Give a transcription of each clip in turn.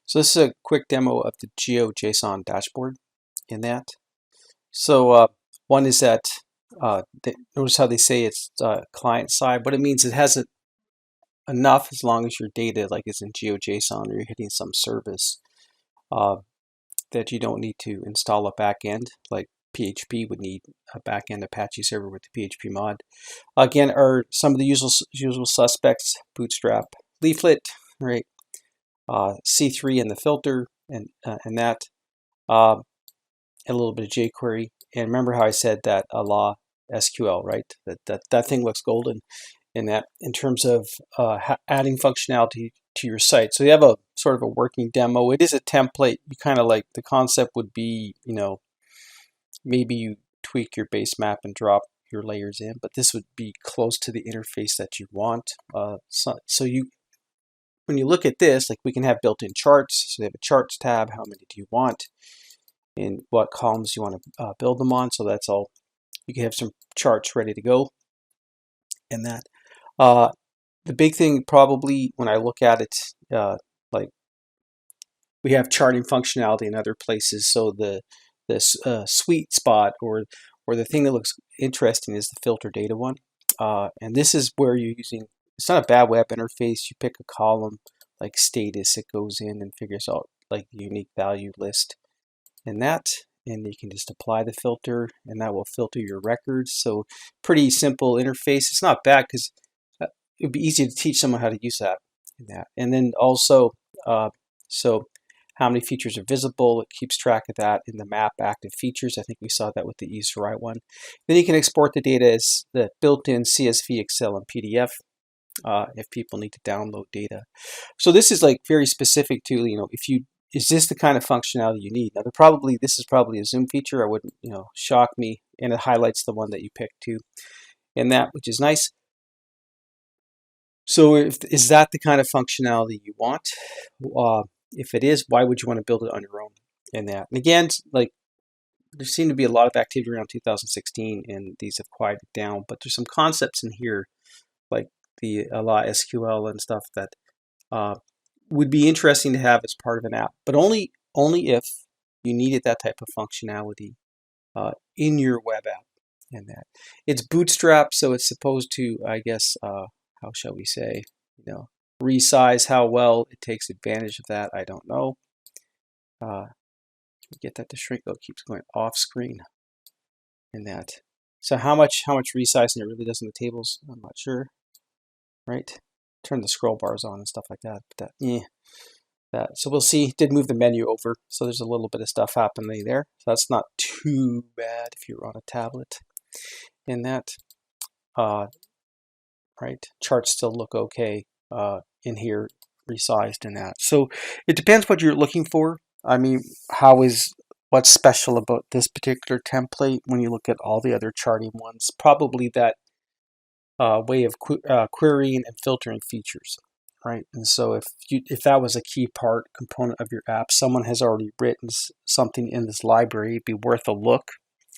So this is a quick demo of the GeoJSON dashboard in that. So one is that notice how they say it's client side. What it means, it has enough as long as your data like is in GeoJSON or you're hitting some service that you don't need to install a backend like PHP would need a backend Apache server with the PHP mod. Again, are some of the usual suspects: Bootstrap, Leaflet, right? C3 and the filter and that, and a little bit of jQuery. And remember how I said that Allah SQL, right? That thing looks golden in that in terms of adding functionality to your site. So you have a sort of a working demo. It is a template. You kind of like the concept would be, maybe you tweak your base map and drop your layers in, but this would be close to the interface that you want. So you when you look at this, like we can have built-in charts. So they have a charts tab. How many do you want? And what columns you want to build them on. So that's all. You can have some charts ready to go. And that. The big thing probably when I look at it, like we have charting functionality in other places. So the sweet spot or the thing that looks interesting is the filter data one. And this is where you're using, it's not a bad web interface. You pick a column like status, it goes in and figures out like the unique value list and that, and you can just apply the filter and that will filter your records. So pretty simple interface. It's not bad because it would be easy to teach someone how to use that. And then also, so how many features are visible, it keeps track of that in the map active features. I think we saw that with the easeRI one. Then you can export the data as the built-in CSV, Excel, and PDF if people need to download data. So this is like very specific to, is this the kind of functionality you need? Now, this is probably a Zoom feature. I wouldn't, shock me, and it highlights the one that you picked too, and that, which is nice. So is that the kind of functionality you want? If it is, why would you want to build it on your own? And that, and again, like there seemed to be a lot of activity around 2016, and these have quieted down. But there's some concepts in here, like the Allah SQL and stuff that would be interesting to have as part of an app, but only if you needed that type of functionality in your web app. And that it's Bootstrap, so it's supposed to, I guess, how shall we say, resize. How well it takes advantage of that, I don't know. Get that to shrink. Oh, it keeps going off screen. And that. So how much resizing it really does in the tables, I'm not sure. Right? Turn the scroll bars on and stuff like that. But that. So we'll see. Did move the menu over, so there's a little bit of stuff happening there. So that's not too bad if you're on a tablet. In that, right? Charts still look okay in here, resized in that. So it depends what you're looking for. I mean, what's special about this particular template when you look at all the other charting ones? Probably that way of querying and filtering features, right? And so if that was a key component of your app, someone has already written something in this library, it'd be worth a look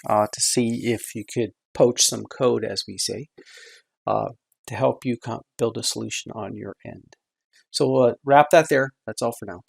to see if you could poach some code, as we say, to help you build a solution on your end. So we'll wrap that there. That's all for now.